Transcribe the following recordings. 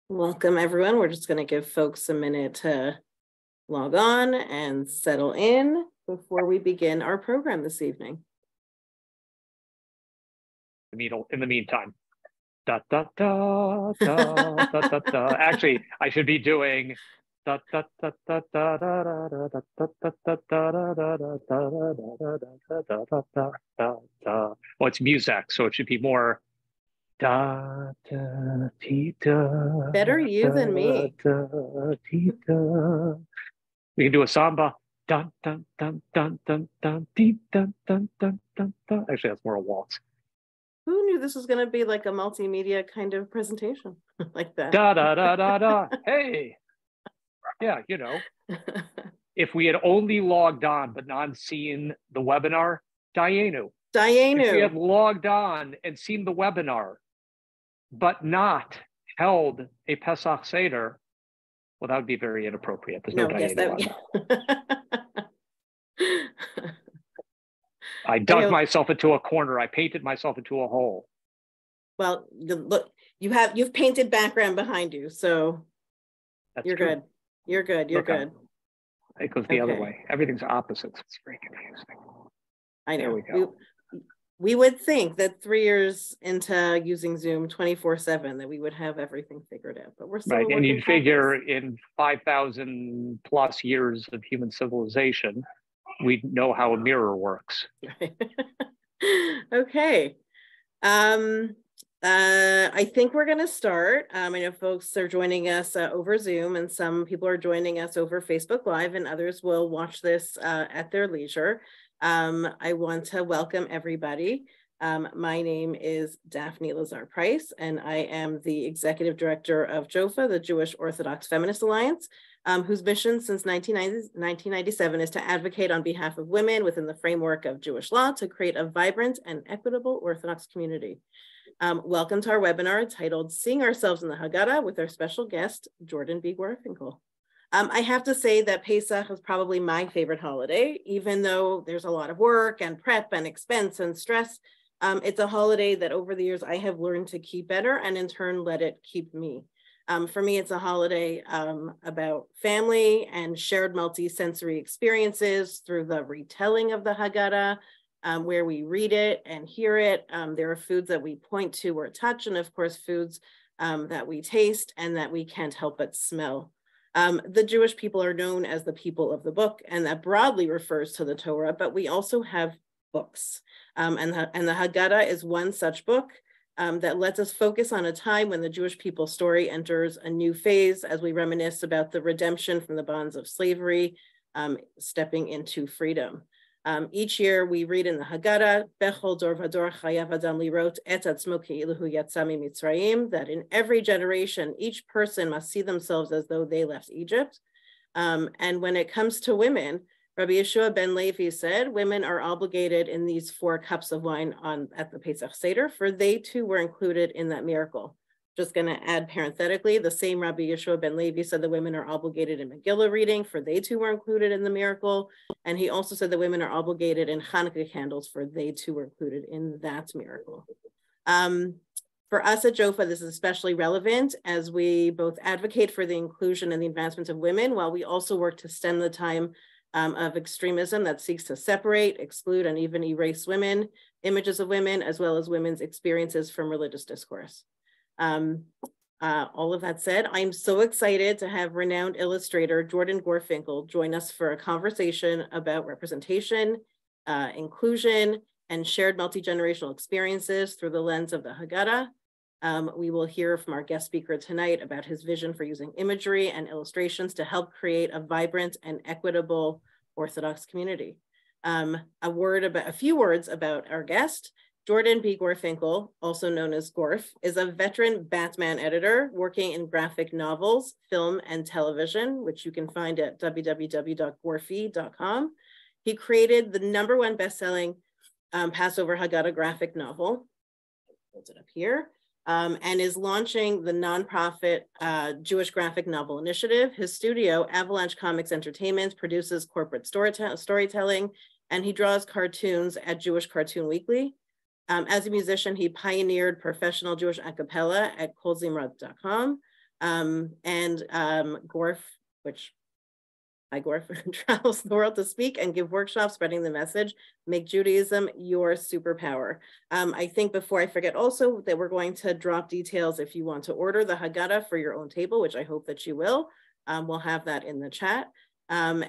Welcome, everyone. We're just going to give folks a minute to log on and settle in before we begin our program this evening. In the meantime, da da da da da da da. Actually, I should be doing da da da da da da da da da da da da da da da. Well, it's music, so it should be more da da ti da. Better you than me. We can do a samba. Dun dun dun dun dun dun dun dun dun dun dun dun. Actually, that's more a waltz. Who knew this was going to be like a multimedia kind of presentation like that? Da da da da da. Hey, yeah, you know, if we had only logged on but not seen the webinar, Dianu. If we had logged on and seen the webinar, but not held a Pesach Seder, well, that would be very inappropriate. There's no Dianu on that. I dug myself into a corner. I painted myself into a hole. Well, look, you've painted background behind you, so you're good. You're good. You're good. It goes the other way. Everything's opposites. It's very confusing. I know. There we go. We would think that 3 years into using Zoom 24/7 that we would have everything figured out, but we're still right. And you'd figure in 5,000 plus years of human civilization, we'd know how a mirror works. Okay. I think we're going to start. I know folks are joining us over Zoom, and some people are joining us over Facebook Live, and others will watch this at their leisure. I want to welcome everybody. My name is Daphne Lazar-Price, and I am the Executive Director of JOFA, the Jewish Orthodox Feminist Alliance, whose mission since 1997 is to advocate on behalf of women within the framework of Jewish law to create a vibrant and equitable Orthodox community. Welcome to our webinar titled Seeing Ourselves in the Haggadah with our special guest, Jordan B. Gorfinkel. I have to say that Pesach is probably my favorite holiday, even though there's a lot of work and prep and expense and stress. It's a holiday that over the years I have learned to keep better and in turn let it keep me. For me, it's a holiday about family and shared multi-sensory experiences through the retelling of the Haggadah, where we read it and hear it. There are foods that we point to or touch, and of course, foods that we taste and that we can't help but smell. The Jewish people are known as the people of the book, and that broadly refers to the Torah, but we also have books. And the Haggadah is one such book that lets us focus on a time when the Jewish people's story enters a new phase as we reminisce about the redemption from the bonds of slavery, stepping into freedom. Each year we read in the Haggadah, Bechol dor vador chayav adam lirot et atzmo keiluhu yatsa mitzrayim, that in every generation, each person must see themselves as though they left Egypt. And when it comes to women, Rabbi Yeshua ben Levi said, women are obligated in these 4 cups of wine at the Pesach Seder, for they too were included in that miracle. Just going to add parenthetically, the same Rabbi Yeshua ben Levi said the women are obligated in Megillah reading, for they too were included in the miracle. And he also said the women are obligated in Hanukkah candles, for they too were included in that miracle. For us at JOFA, this is especially relevant as we both advocate for the inclusion and the advancement of women, while we also work to stem the time of extremism that seeks to separate, exclude, and even erase women, images of women, as well as women's experiences from religious discourse. All of that said, I'm so excited to have renowned illustrator Jordan Gorfinkel join us for a conversation about representation, inclusion, and shared multi-generational experiences through the lens of the Haggadah. We will hear from our guest speaker tonight about his vision for using imagery and illustrations to help create a vibrant and equitable Orthodox community. A few words about our guest. Jordan B. Gorfinkel, also known as Gorf, is a veteran Batman editor working in graphic novels, film, and television, which you can find at www.gorfi.com. He created the #1 best-selling Passover Haggadah graphic novel, hold it up here, and is launching the nonprofit Jewish Graphic Novel Initiative. His studio, Avalanche Comics Entertainment, produces corporate storytelling, and he draws cartoons at Jewish Cartoon Weekly. As a musician, he pioneered professional Jewish a cappella at kolzimra.com. Gorf, which Gorf travels the world to speak and give workshops spreading the message, make Judaism your superpower. I think before I forget also that we're going to drop details if you want to order the Haggadah for your own table, which I hope that you will. We'll have that in the chat. I'm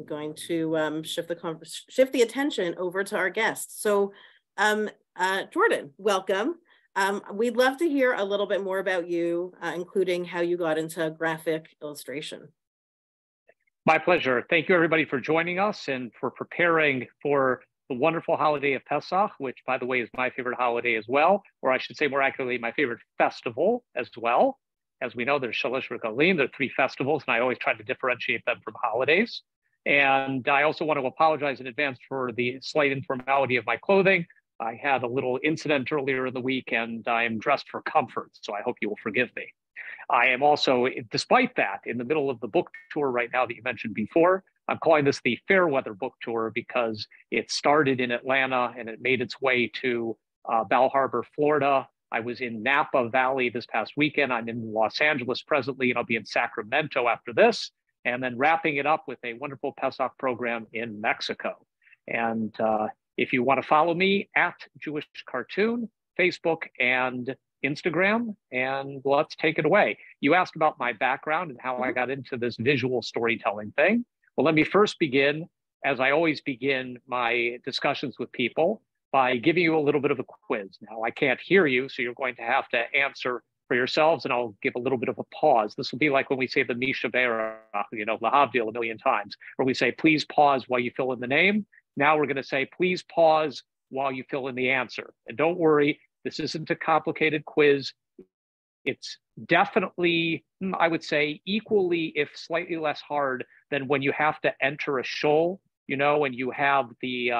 going to shift the attention over to our guests. So Jordan, welcome. We'd love to hear a little bit more about you, including how you got into graphic illustration. My pleasure. Thank you, everybody, for joining us and for preparing for the wonderful holiday of Pesach, which, by the way, is my favorite holiday as well, or I should say more accurately, my favorite festival as well. As we know, there's Shalosh Regalim, there are 3 festivals, and I always try to differentiate them from holidays. And I also want to apologize in advance for the slight informality of my clothing. I had a little incident earlier in the week, and I am dressed for comfort, so I hope you will forgive me. I am also, despite that, in the middle of the book tour right now that you mentioned before. I'm calling this the Fairweather Book Tour because it started in Atlanta and it made its way to Bal Harbour, Florida. I was in Napa Valley this past weekend. I'm in Los Angeles presently, and I'll be in Sacramento after this, and then wrapping it up with a wonderful Pesach program in Mexico. And if you want to follow me at Jewish Cartoon, Facebook, and Instagram, and let's take it away. You asked about my background and how I got into this visual storytelling thing. Well, let me first begin, as I always begin my discussions with people, by giving you a little bit of a quiz. Now, I can't hear you, so you're going to have to answer for yourselves, and I'll give a little bit of a pause. This will be like when we say the Misha Berach, Lahavdil a million times, where we say, please pause while you fill in the name. Now we're going to say, please pause while you fill in the answer. And don't worry, this isn't a complicated quiz. It's definitely, I would say, equally, if slightly less hard than when you have to enter a shul, and you have the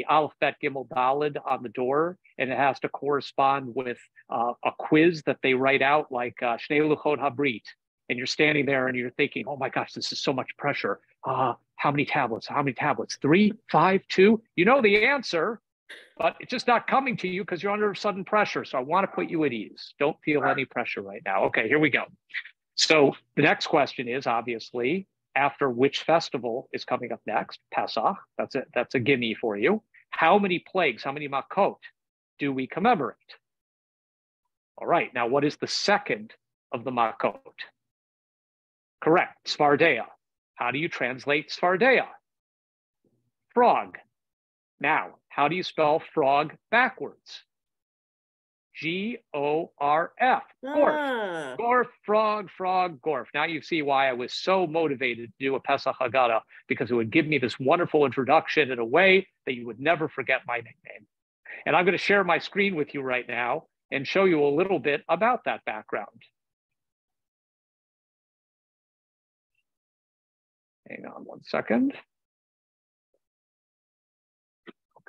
Aleph Bet Gimel Daled on the door, and it has to correspond with a quiz that they write out like Shnei Luchot Habrit. And you're standing there and you're thinking, oh my gosh, this is so much pressure. How many tablets? How many tablets? 3, 5, 2? You know the answer, but it's just not coming to you because you're under sudden pressure. So I want to put you at ease. Don't feel any pressure right now. Okay, here we go. So the next question is obviously, after which festival is coming up next? Pesach. That's a gimme for you. How many plagues, how many makot do we commemorate? All right, now what is the second of the makot? Correct, Svardeya. How do you translate Svardeya? Frog. Now, how do you spell frog backwards? G-O-R-F. Gorf. Gorf, frog, Gorf. Now you see why I was so motivated to do a Pesach Haggadah, because it would give me this wonderful introduction in a way that you would never forget my nickname. And I'm going to share my screen with you right now and show you a little bit about that background. Hang on one second.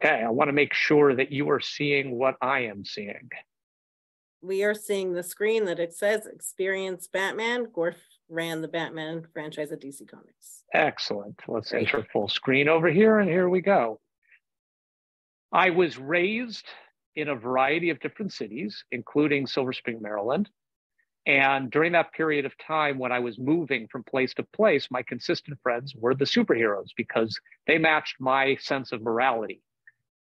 Okay, I want to make sure that you are seeing what I am seeing. We are seeing the screen that it says Experience Batman. Gorf ran the Batman franchise at DC Comics. Excellent. Let's enter full screen over here, and here we go. I was raised in a variety of different cities, including Silver Spring, Maryland. And during that period of time when I was moving from place to place, my consistent friends were the superheroes because they matched my sense of morality.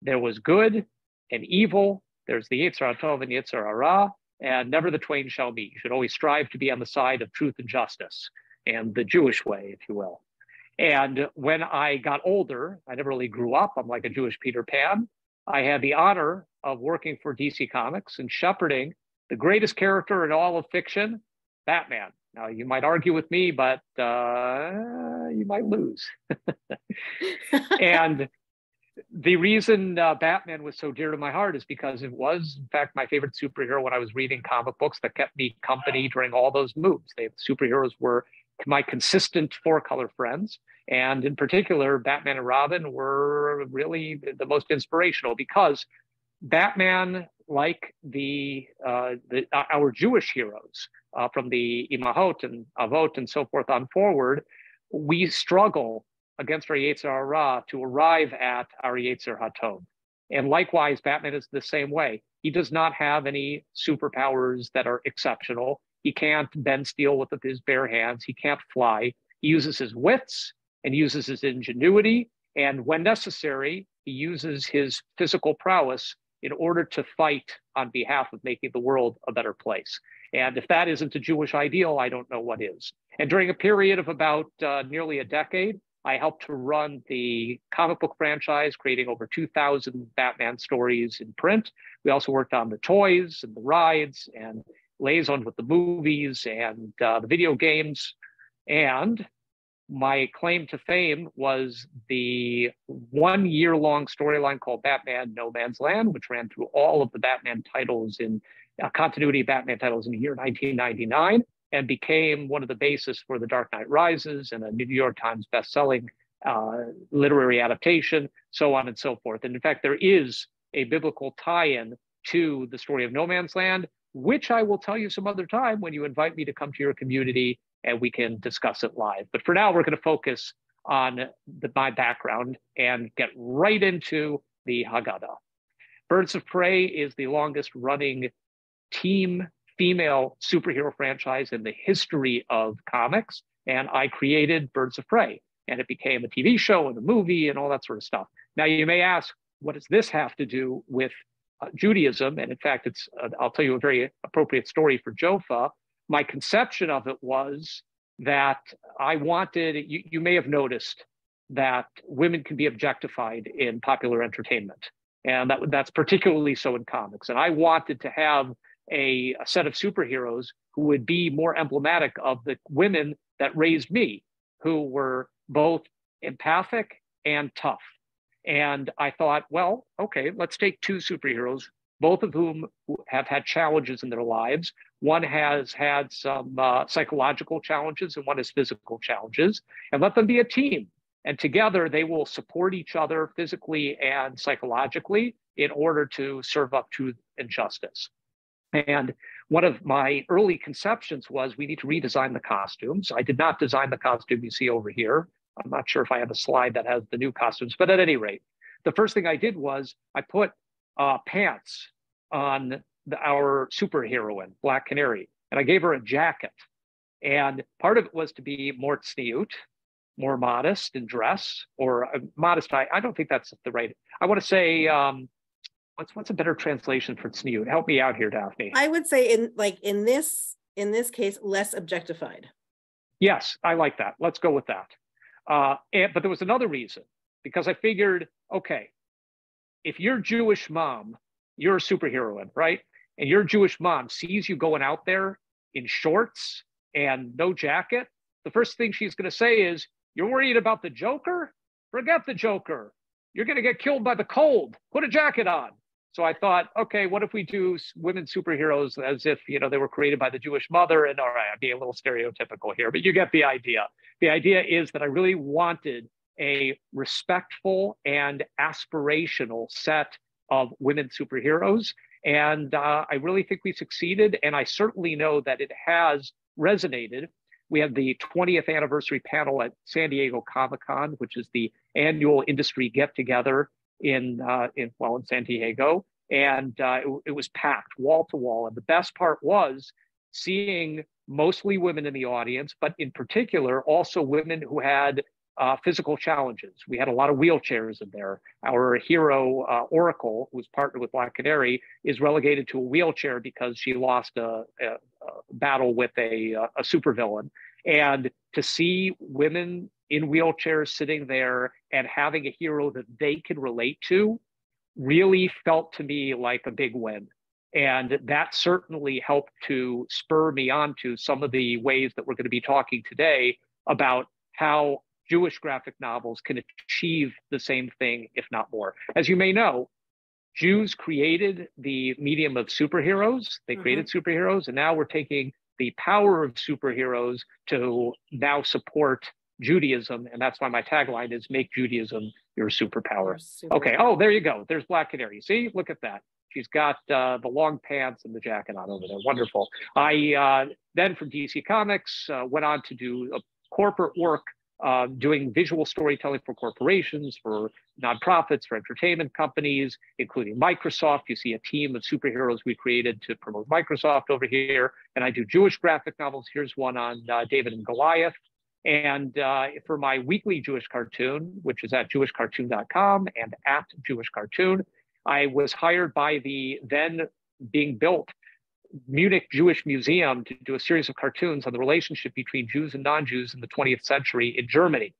There was good and evil. There's the Yetzer HaTov and Yetzer Hara, and never the twain shall meet. You should always strive to be on the side of truth and justice, and the Jewish way, if you will. And when I got older, I never really grew up. I'm like a Jewish Peter Pan. I had the honor of working for DC Comics and shepherding the greatest character in all of fiction, Batman. Now, you might argue with me, but you might lose. And the reason Batman was so dear to my heart is because it was, in fact, my favorite superhero when I was reading comic books that kept me company during all those moves. The superheroes were my consistent four-color friends. And in particular, Batman and Robin were really the most inspirational because Batman, like our Jewish heroes from the Imahot and Avot and so forth on forward, we struggle against our Yetzer Hara to arrive at our Yetzer HaTov. And likewise, Batman is the same way. He does not have any superpowers that are exceptional. He can't bend steel with his bare hands. He can't fly. He uses his wits and uses his ingenuity. And when necessary, he uses his physical prowess in order to fight on behalf of making the world a better place. And if that isn't a Jewish ideal, I don't know what is. And during a period of about nearly a decade, I helped to run the comic book franchise, creating over 2,000 Batman stories in print. We also worked on the toys and the rides and liaison with the movies and the video games. And my claim to fame was the 1 year long storyline called Batman No Man's Land, which ran through all of the Batman titles in continuity Batman titles in the year 1999 and became one of the basis for The Dark Knight Rises and a New York Times bestselling literary adaptation, so on and so forth. And in fact, there is a biblical tie-in to the story of No Man's Land, which I will tell you some other time when you invite me to come to your community and we can discuss it live. But for now, we're going to focus on my background and get right into the Haggadah. Birds of Prey is the longest running team female superhero franchise in the history of comics. And I created Birds of Prey, and it became a TV show and a movie and all that sort of stuff. Now, you may ask, what does this have to do with Judaism? And in fact, I'll tell you a very appropriate story for Jofa. My conception of it was that I wanted, you may have noticed that women can be objectified in popular entertainment. And that's particularly so in comics. And I wanted to have a set of superheroes who would be more emblematic of the women that raised me, who were both empathic and tough. And I thought, well, okay, let's take two superheroes, both of whom have had challenges in their lives. One has had some psychological challenges and one has physical challenges, and let them be a team. And together they will support each other physically and psychologically in order to serve up truth and justice. And one of my early conceptions was we need to redesign the costumes. I did not design the costume you see over here. I'm not sure if I have a slide that has the new costumes, but at any rate, the first thing I did was I put pants on our superheroine, Black Canary, and I gave her a jacket. And part of it was to be more tzniut, more modest in dress, or modest. I don't think that's the right. I want to say, what's a better translation for tzniut? Help me out here, Daphne. I would say in this case, less objectified. Yes, I like that. Let's go with that. But there was another reason, because I figured, okay, if your Jewish mom, you're a superheroine, right? And your Jewish mom sees you going out there in shorts and no jacket, the first thing she's going to say is, you're worried about the Joker? Forget the Joker. You're going to get killed by the cold. Put a jacket on. So I thought, okay, what if we do women superheroes as if, they were created by the Jewish mother? And all right, I'm being a little stereotypical here, but you get the idea. The idea is that I really wanted a respectful and aspirational set of women superheroes. And I really think we succeeded. And I certainly know that it has resonated. We had the 20th anniversary panel at San Diego Comic-Con, which is the annual industry get-together in San Diego. And it was packed wall to wall. And the best part was seeing mostly women in the audience, but in particular, also women who had physical challenges. We had a lot of wheelchairs in there. Our hero, Oracle, who's partnered with Black Canary, is relegated to a wheelchair because she lost a battle with a supervillain. And to see women in wheelchairs sitting there and having a hero that they can relate to really felt to me like a big win. And that certainly helped to spur me on to some of the ways that we're going to be talking today about how Jewish graphic novels can achieve the same thing, if not more. As you may know, Jews created the medium of superheroes. They created superheroes, and now we're taking the power of superheroes to now support Judaism. And that's why my tagline is make Judaism your superpower. Okay. Oh, there you go. There's Black Canary. See, look at that. She's got the long pants and the jacket on over there. Wonderful. I then from DC Comics went on to do corporate work doing visual storytelling for corporations, for nonprofits, for entertainment companies, including Microsoft. You see a team of superheroes we created to promote Microsoft over here. And I do Jewish graphic novels. Here's one on David and Goliath. And for my weekly Jewish cartoon, which is at jewishcartoon.com and at Jewish Cartoon, I was hired by the then being built Munich Jewish Museum to do a series of cartoons on the relationship between Jews and non-Jews in the 20th century in Germany.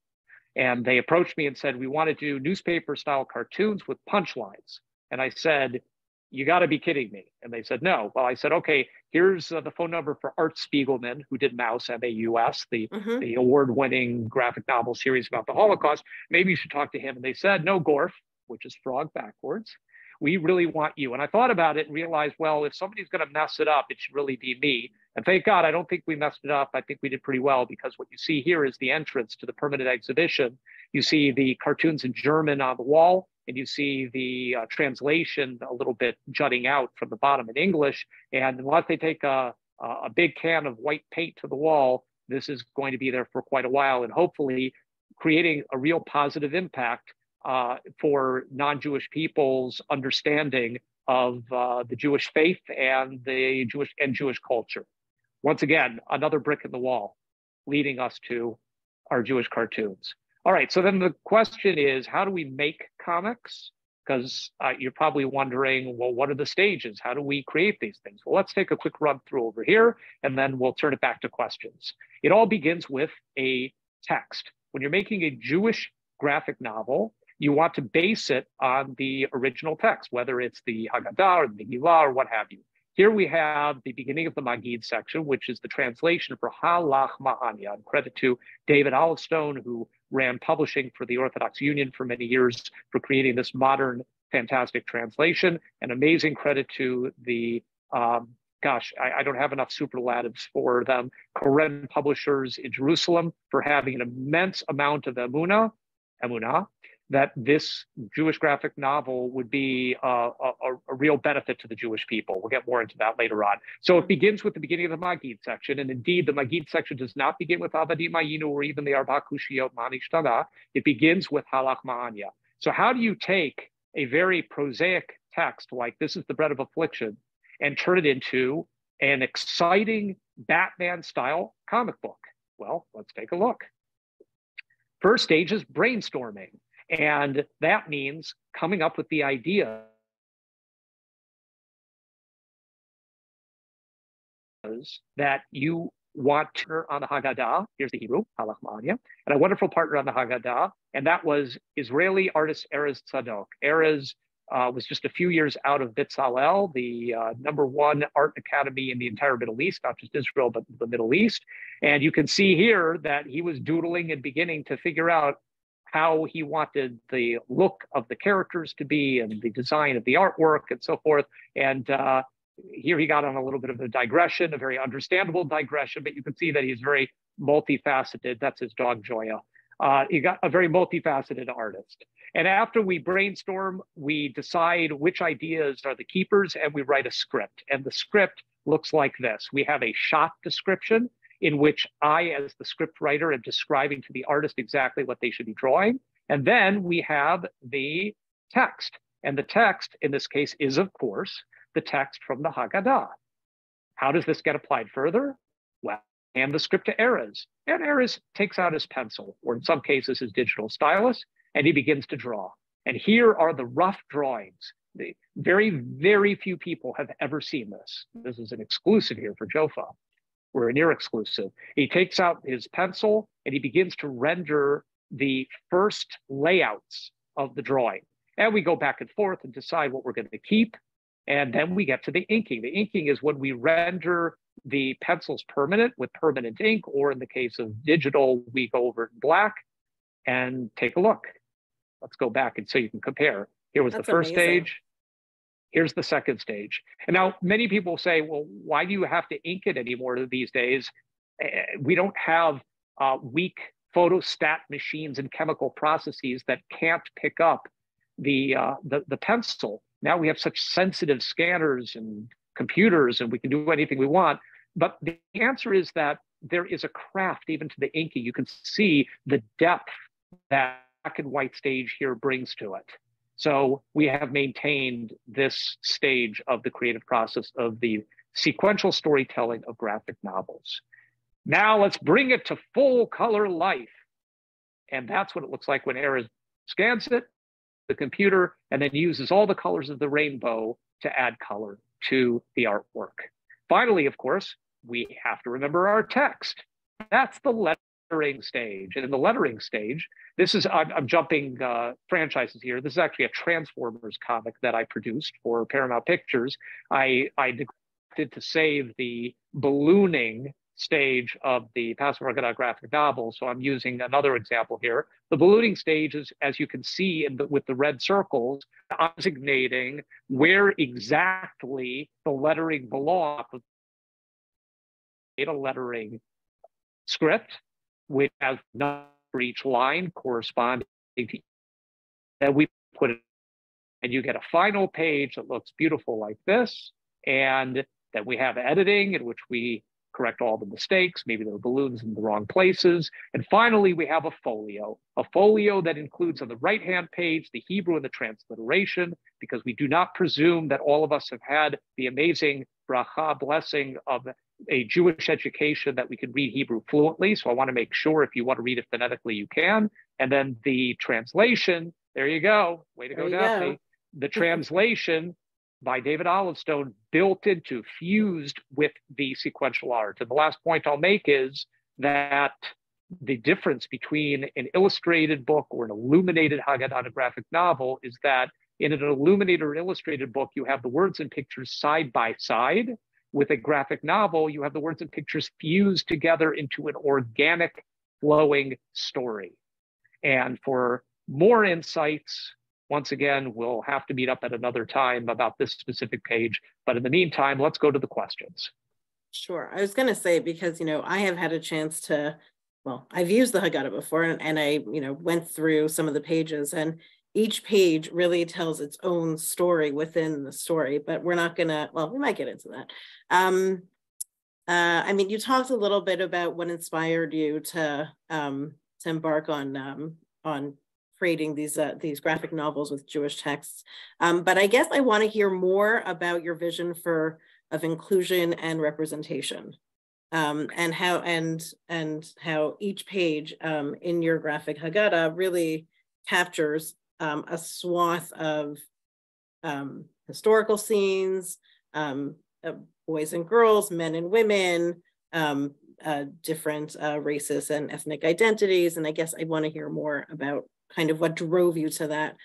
And they approached me and said, we want to do newspaper style cartoons with punchlines. And I said, you got to be kidding me. And they said, no. Well, I said, okay, here's the phone number for Art Spiegelman, who did Maus, M-A-U-S, the award-winning graphic novel series about the Holocaust. Maybe you should talk to him. And they said, no, Gorf, which is frog backwards. We really want you. And I thought about it and realized, well, if somebody's going to mess it up, it should really be me. And thank God, I don't think we messed it up. I think we did pretty well, because what you see here is the entrance to the permanent exhibition. You see the cartoons in German on the wall, and you see the translation a little bit jutting out from the bottom in English. And unless they take a big can of white paint to the wall, this is going to be there for quite a while, and hopefully creating a real positive impact for non-Jewish people's understanding of the Jewish faith and the Jewish culture. Once again, another brick in the wall leading us to our Jewish cartoons. All right, so then the question is, how do we make comics? Because you're probably wondering, well, what are the stages? How do we create these things? Well, let's take a quick run through over here, and then we'll turn it back to questions. It all begins with a text. When you're making a Jewish graphic novel, you want to base it on the original text, whether it's the Haggadah or the Megillah or what have you. Here we have the beginning of the Magid section, which is the translation for Halach Ma'anya. And credit to David Olivestone, who ran publishing for the Orthodox Union for many years, for creating this modern, fantastic translation. And amazing credit to the, I don't have enough superlatives for them, Koren publishers in Jerusalem, for having an immense amount of emunah, that this Jewish graphic novel would be a real benefit to the Jewish people. We'll get more into that later on. So it begins with the beginning of the Magid section. And indeed, the Magid section does not begin with Avadim Ayinu or even the Arba Kushiyot Manishtana. It begins with Halach Ma'anya. So how do you take a very prosaic text like this is the bread of affliction and turn it into an exciting Batman-style comic book? Well, let's take a look. First stage is brainstorming. And that means coming up with the idea that you want to on the Haggadah. Here's the Hebrew, Halach Ma'anya, and a wonderful partner on the Haggadah, and that was Israeli artist Erez Tzadok. Erez was just a few years out of Bitzalel, the #1 art academy in the entire Middle East, not just Israel, but the Middle East. And you can see here that he was doodling and beginning to figure out how he wanted the look of the characters to be and the design of the artwork and so forth. And here he got on a little bit of a digression, a very understandable digression, but you can see that he's very multifaceted. That's his dog, Joya. He got a very multifaceted artist. And after we brainstorm, we decide which ideas are the keepers and we write a script. And the script looks like this. We have a shot description in which I, as the script writer, am describing to the artist exactly what they should be drawing. And then we have the text. And the text, in this case, is, of course, the text from the Haggadah. How does this get applied further? Well, hand the script to Erez. And Erez takes out his pencil, or in some cases, his digital stylus, and he begins to draw. And here are the rough drawings. The very, very few people have ever seen this. This is an exclusive here for Jofa. We're a near exclusive. He takes out his pencil and he begins to render the first layouts of the drawing. And we go back and forth and decide what we're going to keep. And then we get to the inking. The inking is when we render the pencils permanent with permanent ink, or in the case of digital, we go over in black and take a look. Let's go back and so you can compare. Here was the first stage. Here's the second stage. And now many people say, well, why do you have to ink it anymore these days? We don't have weak photostat machines and chemical processes that can't pick up the pencil. Now we have such sensitive scanners and computers and we can do anything we want. But the answer is that there is a craft even to the inking. You can see the depth that black and white stage here brings to it. So we have maintained this stage of the creative process of the sequential storytelling of graphic novels. Now let's bring it to full color life. And that's what it looks like when Era scans it, the computer, and then uses all the colors of the rainbow to add color to the artwork. Finally, of course, we have to remember our text. That's the lettering stage. And in the lettering stage, this is, I'm jumping franchises here. This is actually a Transformers comic that I produced for Paramount Pictures. I neglected to save the ballooning stage of the Passover Haggadah graphic novel, so I'm using another example here. The ballooning stage is, as you can see with the red circles, designating where exactly the lettering belongs. A lettering script, which has number for each line corresponding to that we put it, and you get a final page that looks beautiful like this. And then we have editing, in which we correct all the mistakes. Maybe there are balloons in the wrong places. And finally, we have a folio that includes on the right-hand page the Hebrew and the transliteration, because we do not presume that all of us have had the amazing bracha, blessing of a Jewish education that we can read Hebrew fluently. So I want to make sure if you want to read it phonetically, you can. And then the translation, there you go. Way to go, Daphne. The translation by David Olivestone, built into, fused with the sequential art. And the last point I'll make is that the difference between an illustrated book or an illuminated Haggadah graphic novel is that in an illuminated or illustrated book, you have the words and pictures side by side. With a graphic novel, you have the words and pictures fused together into an organic, flowing story. And for more insights, once again, we'll have to meet up at another time about this specific page. But in the meantime, let's go to the questions. Sure. I was going to say, because, I have had a chance to, well, I've used the Haggadah before, and I, went through some of the pages, and each page really tells its own story within the story, but we're not going to, well, we might get into that. I mean, you talked a little bit about what inspired you to embark on creating these graphic novels with Jewish texts. But I guess I want to hear more about your vision of inclusion and representation, and how each page in your graphic Haggadah really captures a swath of historical scenes, boys and girls, men and women, different races and ethnic identities. And I guess I want to hear more about kind of what drove you to that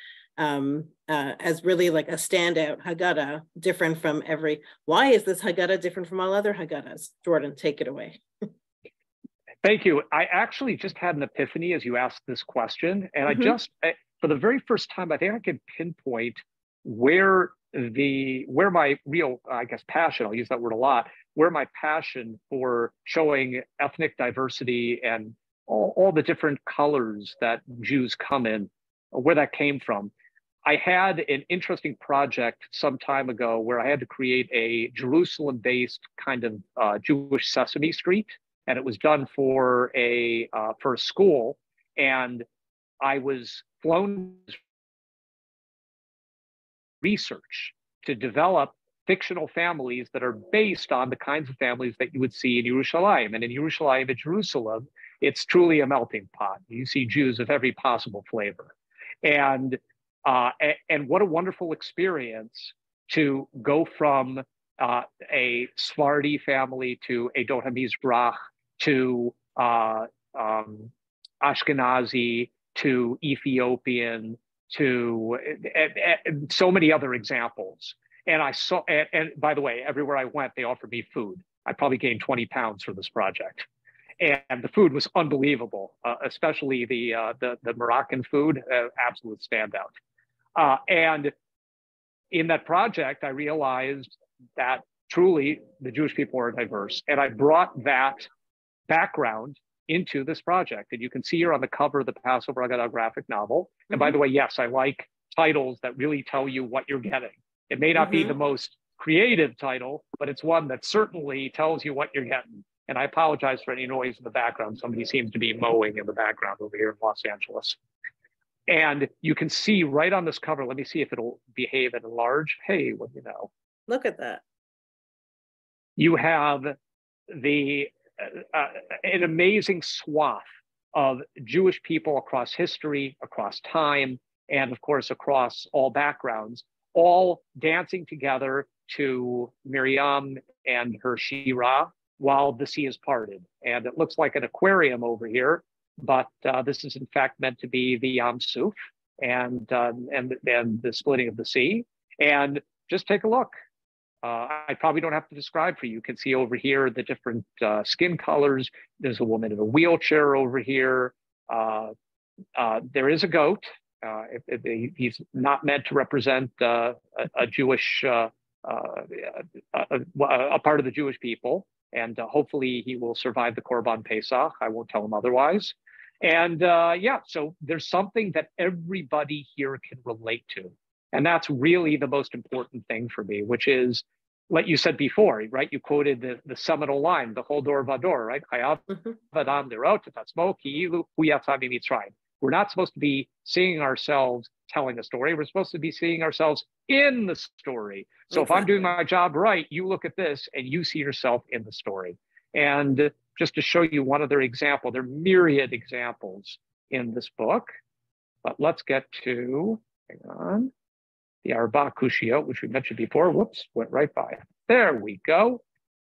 as really like a standout Haggadah, different from why is this Haggadah different from all other Haggadahs? Jordan, take it away. Thank you. I actually just had an epiphany as you asked this question. And for the very first time, I think I could pinpoint where my real, I guess, passion, I'll use that word a lot, where my passion for showing ethnic diversity and all the different colors that Jews come in, where that came from. I had an interesting project some time ago where I had to create a Jerusalem-based kind of Jewish Sesame Street, and it was done for a school, and I was flown research to develop fictional families that are based on the kinds of families that you would see in Yerushalayim. And in Yerushalayim, in Jerusalem, it's truly a melting pot. You see Jews of every possible flavor. And what a wonderful experience to go from a Sephardi family to a Dot HaMizrach to Ashkenazi to Ethiopian to so many other examples. And I saw, and by the way, everywhere I went, they offered me food. I probably gained 20 pounds for this project. And the food was unbelievable, especially the Moroccan food, absolute standout. And in that project, I realized that truly the Jewish people are diverse. And I brought that background into this project. And you can see here on the cover of the Passover Haggadah graphic novel. And by the way, yes, I like titles that really tell you what you're getting. It may not be the most creative title, but it's one that certainly tells you what you're getting. And I apologize for any noise in the background. Somebody seems to be mowing in the background over here in Los Angeles. And you can see right on this cover, let me see if it'll behave and enlarge. Hey, what do you know? Look at that. You have the an amazing swath of Jewish people across history, across time, and of course, across all backgrounds, all dancing together to Miriam and her Shira while the sea is parted. And it looks like an aquarium over here, but this is in fact meant to be the Yam Suf and the splitting of the sea. And just take a look. I probably don't have to describe for you. You can see over here the different skin colors. There's a woman in a wheelchair over here. There is a goat. He's not meant to represent a Jewish, a part of the Jewish people. And hopefully he will survive the Korban Pesach. I won't tell him otherwise. And yeah, so there's something that everybody here can relate to. And that's really the most important thing for me, which is, like you said before, right? You quoted the seminal line, the whole door vador, right? We're not supposed to be seeing ourselves telling a story. We're supposed to be seeing ourselves in the story. So if I'm doing my job right, you look at this and you see yourself in the story. And just to show you one other example, there are myriad examples in this book, but let's get to, hang on, the Arba Kushiyot, which we mentioned before. Whoops, went right by. There we go.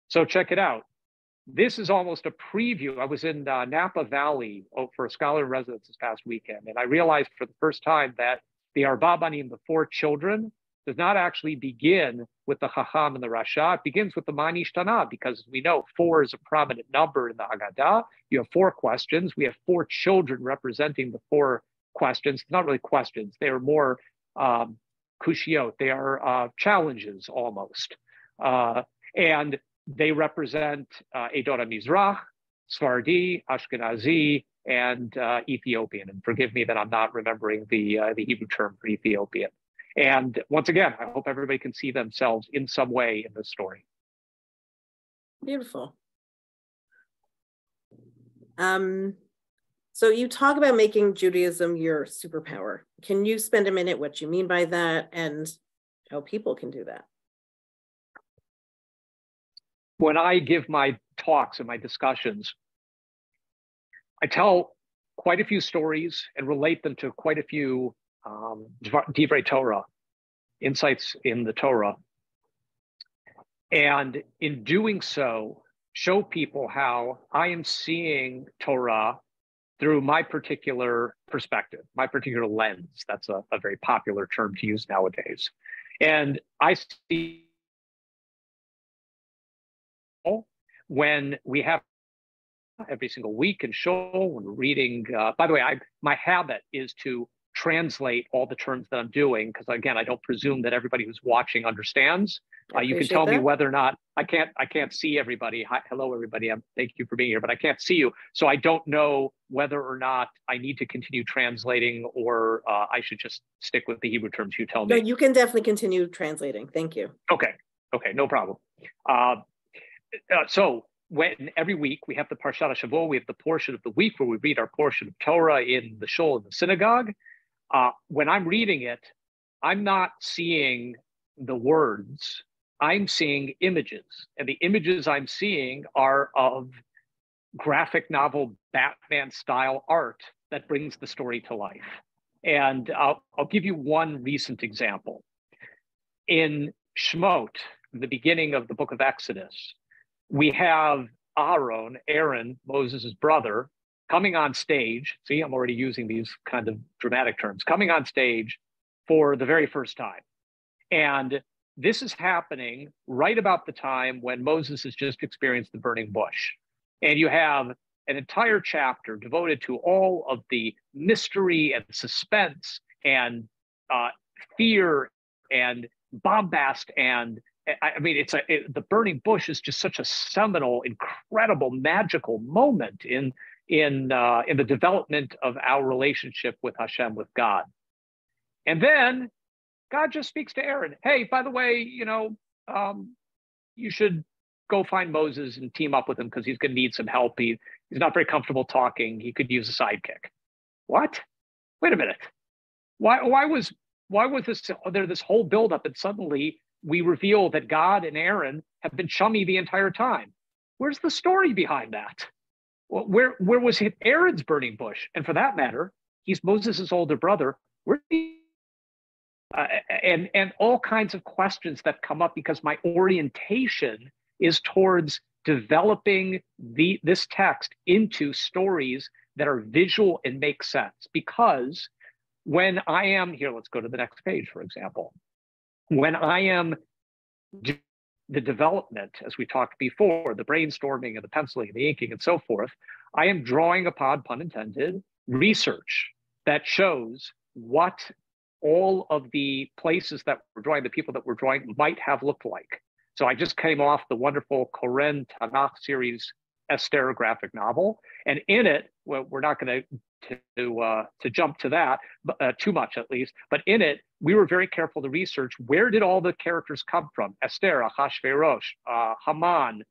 So check it out. This is almost a preview. I was in Napa Valley for a scholar in residence this past weekend, and I realized for the first time that the Arba Banim, the 4 children, does not actually begin with the Chacham and the Rasha. It begins with the Mani Shtana, because we know 4 is a prominent number in the Haggadah. You have 4 questions. We have 4 children representing the 4 questions. Not really questions. They are more kushiyot. They are challenges almost. And they represent Edot Mizrach, Sfardi, Ashkenazi, and Ethiopian. And forgive me that I'm not remembering the Hebrew term for Ethiopian. And once again, I hope everybody can see themselves in some way in this story. Beautiful. So you talk about making Judaism your superpower. Can you spend a minute what you mean by that and how people can do that? When I give my talks and my discussions, I tell quite a few stories and relate them to quite a few Divrei Torah, insights in the Torah. And in doing so, show people how I am seeing Torah through my particular perspective, my particular lens. That's a very popular term to use nowadays. And I see when we have every single week in shul, when we're reading, by the way, my habit is to translate all the terms that I'm doing, because again, I don't presume that everybody who's watching understands. You can tell me whether or not I can't see everybody. Hi, hello, everybody. Thank you for being here, but I can't see you. So I don't know whether or not I need to continue translating or I should just stick with the Hebrew terms you tell me. No, you can definitely continue translating. Thank you. Okay, no problem. So when every week we have the Parshat HaShavua, we have the portion of the week where we read our portion of Torah in the shul, in the synagogue. When I'm reading it, I'm not seeing the words, I'm seeing images. And the images I'm seeing are of graphic novel Batman style art that brings the story to life. And I'll give you one recent example. In Shemot, the beginning of the book of Exodus, we have Aaron, Moses' brother, coming on stage. See, I'm already using these kind of dramatic terms, coming on stage for the very first time. And this is happening right about the time when Moses has just experienced the burning bush. And you have an entire chapter devoted to all of the mystery and suspense and fear and bombast. And I mean, the burning bush is just such a seminal, incredible, magical moment in the development of our relationship with Hashem, with God. And then God just speaks to Aaron. Hey, by the way, you should go find Moses and team up with him because he's going to need some help. He's not very comfortable talking. He could use a sidekick. What? Wait a minute. Why was this whole buildup, and suddenly we reveal that God and Aaron have been chummy the entire time? Where's the story behind that? Well, where was Aaron's burning bush? And for that matter, he's Moses' older brother. And all kinds of questions that come up because my orientation is towards developing this text into stories that are visual and make sense. Because when I am here, let's go to the next page, for example. When I am doing the development, as we talked before, the brainstorming and the penciling and the inking and so forth, I am drawing upon, pun intended, research that shows what all of the places that we're drawing, the people that we're drawing, might have looked like. So I just came off the wonderful Koren Tanakh series Esther graphic novel, and in it, well, we're not going to jump to that too much, at least, but in it, we were very careful to research where did all the characters come from? Esther, Ahasuerus, Haman,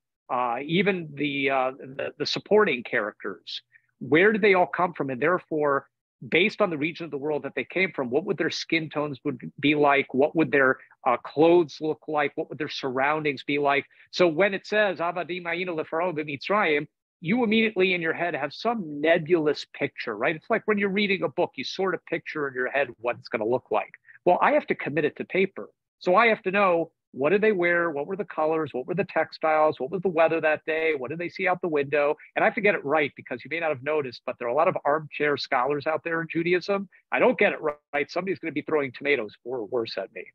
even the supporting characters. Where did they all come from? And therefore, based on the region of the world that they came from, what would their skin tones would be like? What would their clothes look like? What would their surroundings be like? So when it says, Avadim Ayinu leFaro b'Mitzrayim, you immediately in your head have some nebulous picture, right? It's like when you're reading a book, you sort of picture in your head what it's going to look like. Well, I have to commit it to paper. So I have to know, what did they wear? What were the colors? What were the textiles? What was the weather that day? What did they see out the window? And I have to get it right, because you may not have noticed, but there are a lot of armchair scholars out there in Judaism. I don't get it right, somebody's going to be throwing tomatoes or worse at me.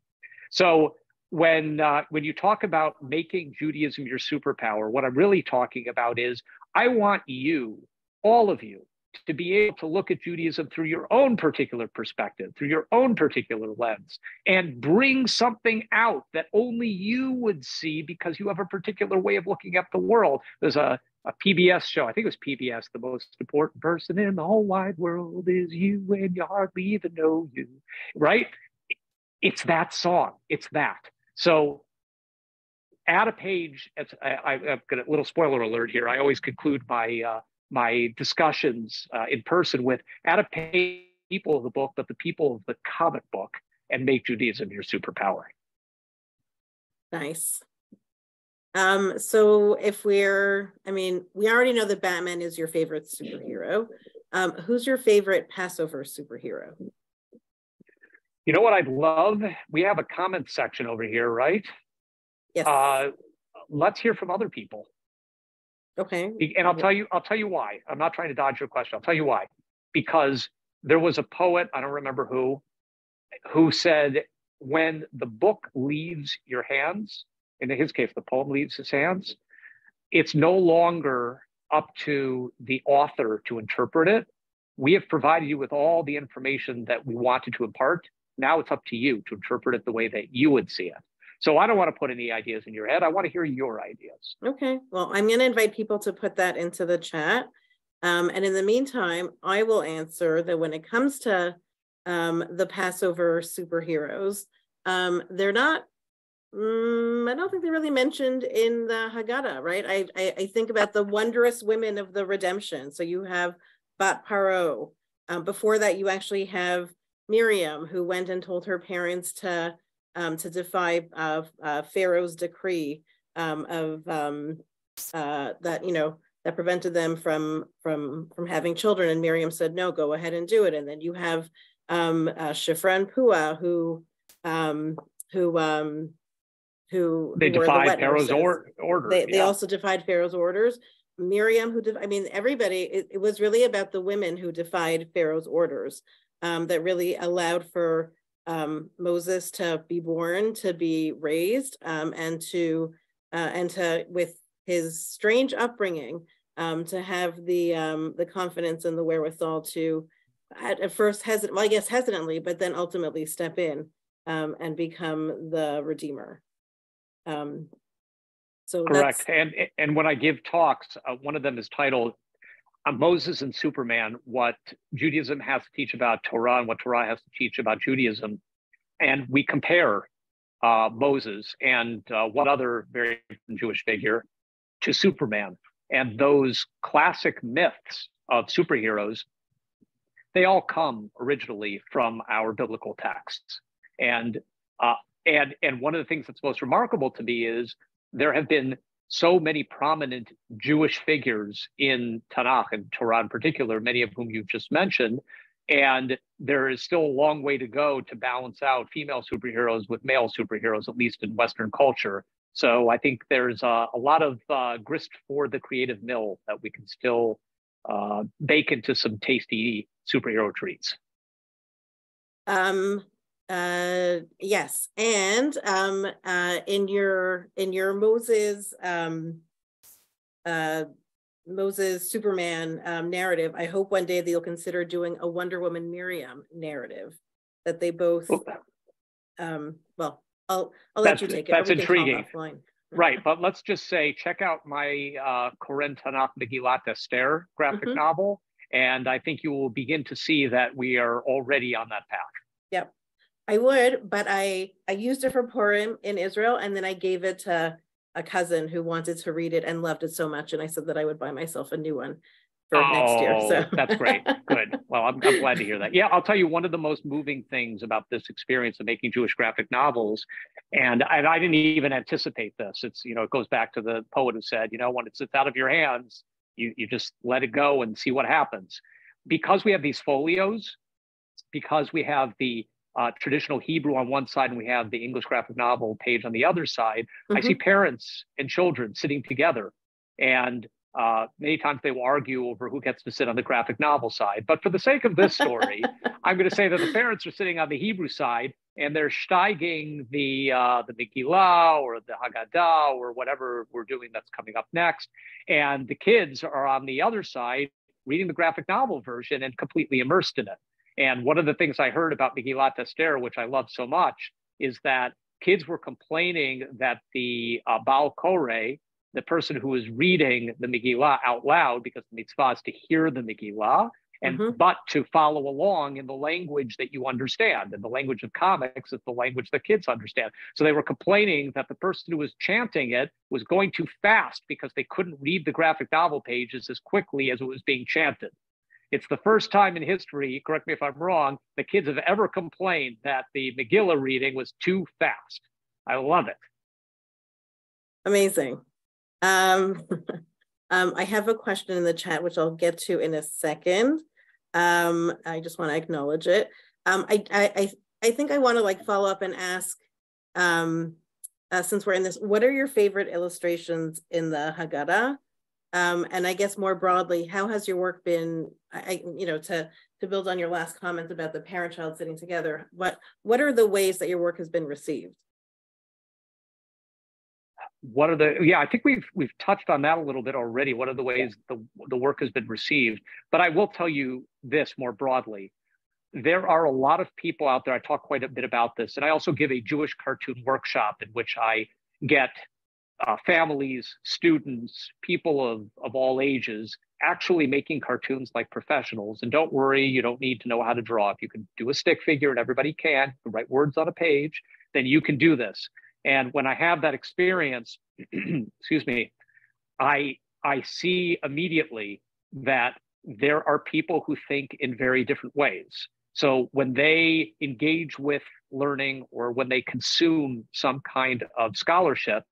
So when you talk about making Judaism your superpower, what I'm really talking about is I want you, all of you, to be able to look at Judaism through your own particular perspective, through your own particular lens, and bring something out that only you would see because you have a particular way of looking at the world. There's a PBS show, I think it was PBS, the most important person in the whole wide world is you, and you hardly even know you, right? It's that song, it's that. So add a page, I've got a little spoiler alert here. I always conclude my discussions in person with add a page people of the book, but the people of the comic book, and make Judaism your superpower. Nice. So if we already know that Batman is your favorite superhero. Who's your favorite Passover superhero? You know what I'd love? We have a comment section over here, right? Yes. Let's hear from other people. Okay. And I'll tell you why. I'm not trying to dodge your question. I'll tell you why. Because there was a poet, I don't remember who said, when the book leaves your hands, in his case, the poem leaves his hands, it's no longer up to the author to interpret it. We have provided you with all the information that we wanted to impart. Now it's up to you to interpret it the way that you would see it. So I don't want to put any ideas in your head. I want to hear your ideas. Okay. Well, I'm going to invite people to put that into the chat. And in the meantime, I will answer that when it comes to the Passover superheroes, they're not, I don't think they're really mentioned in the Haggadah, right? I think about the wondrous women of the redemption. So you have Bat Paro. Before that, you actually have Miriam, who went and told her parents to defy Pharaoh's decree that prevented them from having children, and Miriam said, "No, go ahead and do it." And then you have Shifra and Puah, who they defied Pharaoh's order. They also defied Pharaoh's orders. Miriam, everybody. It was really about the women who defied Pharaoh's orders that really allowed for Moses to be born, to be raised, and to with his strange upbringing, to have the confidence and the wherewithal to at first hesitantly, but then ultimately step in and become the Redeemer. So correct. And when I give talks, one of them is titled Moses and Superman, what Judaism has to teach about Torah and what Torah has to teach about Judaism. And we compare Moses and one other very Jewish figure, to Superman. And those classic myths of superheroes, they all come originally from our biblical texts. And one of the things that's most remarkable to me is there have been so many prominent Jewish figures in Tanakh and Torah in particular, many of whom you've just mentioned. And there is still a long way to go to balance out female superheroes with male superheroes, at least in Western culture. So I think there's a lot of grist for the creative mill that we can still bake into some tasty superhero treats. Yes, and in your Moses Superman narrative, I hope one day that you'll consider doing a Wonder Woman Miriam narrative, that they both well, I'll let you take it. That's intriguing. Right, but let's just say, check out my Koren Tanakh Megillat Esther graphic novel, and I think you will begin to see that we are already on that path. Yep, I would, but I used it for Purim in Israel, and then I gave it to a cousin who wanted to read it and loved it so much, and I said that I would buy myself a new one for next year. So that's great. Good. Well, I'm glad to hear that. Yeah, I'll tell you, one of the most moving things about this experience of making Jewish graphic novels, and I didn't even anticipate this. It's, it goes back to the poet who said, when it's out of your hands, you just let it go and see what happens. Because we have these folios, because we have the traditional Hebrew on one side and we have the English graphic novel page on the other side, I see parents and children sitting together, and many times they will argue over who gets to sit on the graphic novel side. But for the sake of this story, I'm going to say that the parents are sitting on the Hebrew side and they're steiging the Megillah or the Haggadah or whatever we're doing that's coming up next. And the kids are on the other side reading the graphic novel version and completely immersed in it. And one of the things I heard about Megillat Esther, which I love so much, is that kids were complaining that the Baal Koreh, the person who is reading the Megillah out loud, because the mitzvah is to hear the Megillah, but to follow along in the language that you understand. And the language of comics is the language that kids understand. So they were complaining that the person who was chanting it was going too fast because they couldn't read the graphic novel pages as quickly as it was being chanted. It's the first time in history, correct me if I'm wrong, the kids have ever complained that the Megillah reading was too fast. I love it. Amazing. I have a question in the chat, which I'll get to in a second. I just want to acknowledge it. I think I want to follow up and ask, since we're in this, what are your favorite illustrations in the Haggadah? And I guess more broadly, how has your work been, to build on your last comments about the parent-child sitting together, what are the ways that your work has been received? I think we've touched on that a little bit already. What are the ways the work has been received? But I will tell you this more broadly. There are a lot of people out there, I talk quite a bit about this, and I also give a Jewish cartoon workshop in which I get families, students, people of all ages actually making cartoons like professionals. And don't worry, you don't need to know how to draw. If you can do a stick figure, and everybody can write words on a page, then you can do this. And when I have that experience, excuse me, I see immediately that there are people who think in very different ways. So when they engage with learning or when they consume some kind of scholarship,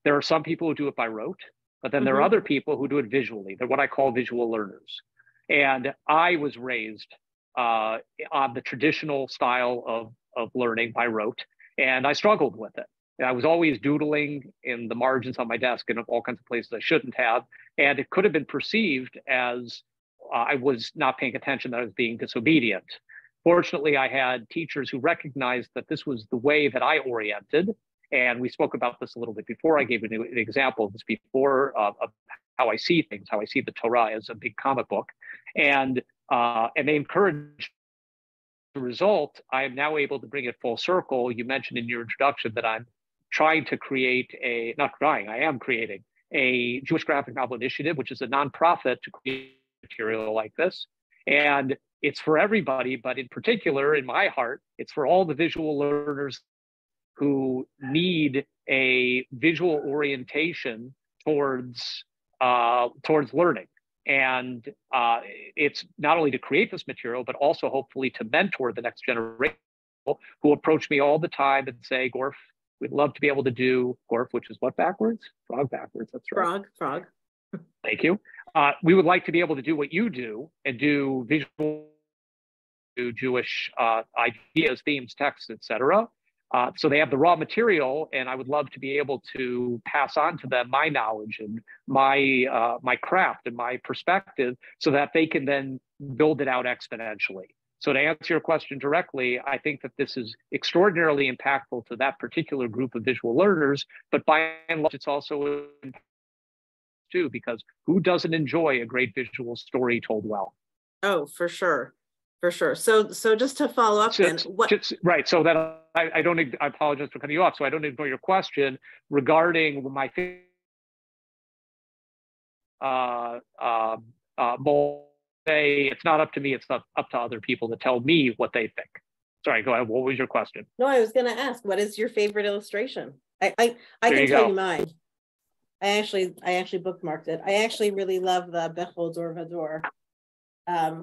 there are some people who do it by rote, but then there are other people who do it visually. They're what I call visual learners. And I was raised on the traditional style of learning by rote, and I struggled with it. And I was always doodling in the margins on my desk and all kinds of places I shouldn't have. And it could have been perceived as I was not paying attention, that I was being disobedient. Fortunately, I had teachers who recognized that this was the way that I oriented. And we spoke about this a little bit before. I gave an example of this before of how I see things, how I see the Torah as a big comic book. And they encouraged the result. I am now able to bring it full circle. You mentioned in your introduction that I'm trying to create I am creating a Jewish graphic novel initiative, which is a nonprofit to create material like this. And it's for everybody, but in particular, in my heart, it's for all the visual learners who need a visual orientation towards learning. And it's not only to create this material, but also hopefully to mentor the next generation who approach me all the time and say, Gorf, we'd love to be able to do Gorf, which is what backwards? Frog backwards, that's right. Frog. Thank you. We would like to be able to do what you do and do visual, do Jewish ideas, themes, texts, etc. So they have the raw material, and I would love to be able to pass on to them my knowledge and my craft and my perspective, so that they can then build it out exponentially. So to answer your question directly, I think that this is extraordinarily impactful to that particular group of visual learners, but by and large, it's also too, because who doesn't enjoy a great visual story told well? Oh, for sure. For sure. So just to follow up then, right. So that I apologize for cutting you off. So I don't ignore your question regarding my say it's not up to me, it's up to other people to tell me what they think. Sorry, go ahead. What was your question? No, I was going to ask, what is your favorite illustration? I can tell you mine. I actually bookmarked it. I actually really love the Bechol Dor Vador,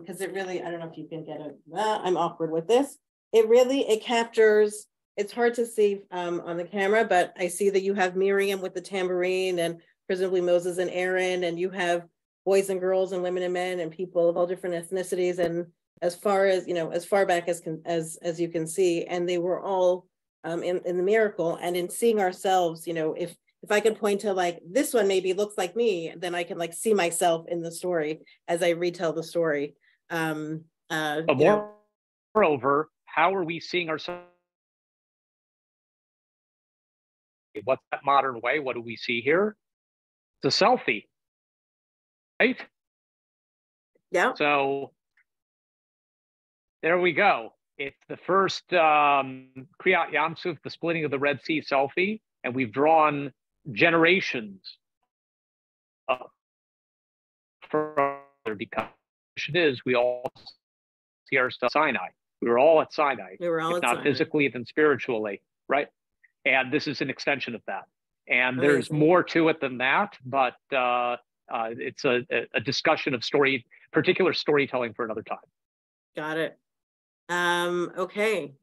because it really, I don't know if you can get it. I'm awkward with this. It captures, it's hard to see on the camera, but I see that you have Miriam with the tambourine and presumably Moses and Aaron, and you have boys and girls and women and men and people of all different ethnicities. And as far as, as far back as you can see, and they were all in the miracle, and in seeing ourselves, if I could point to like, this one maybe looks like me, then I can like see myself in the story as I retell the story. Moreover, how are we seeing ourselves? What's that modern way? What do we see here? It's a selfie, right? Yeah. So there we go. It's the first Kriyat Yam Suf, the splitting of the Red Sea selfie, and we've drawn generations further, because it is we all see ourselves at Sinai. We were all at Sinai. We were all if not Sinai. Physically, then spiritually, right? And this is an extension of that. And there's more to it than that, but it's a discussion of particular storytelling for another time. Got it. Okay.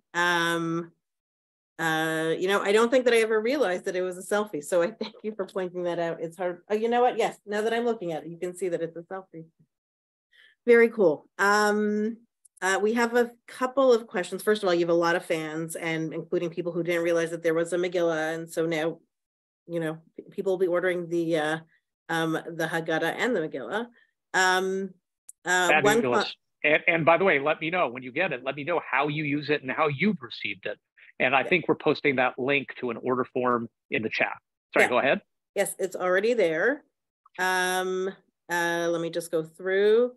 I don't think that I ever realized that it was a selfie. So I thank you for pointing that out. It's hard. Oh, you know what? Yes. Now that I'm looking at it, you can see that it's a selfie. Very cool. We have a couple of questions. First of all, you have a lot of fans, and including people who didn't realize that there was a Megillah. And so now, people will be ordering the Haggadah and the Megillah. And by the way, let me know when you get it. Let me know how you use it and how you've received it. And I think we're posting that link to an order form in the chat. Sorry, Go ahead. Yes, it's already there. Let me just go through.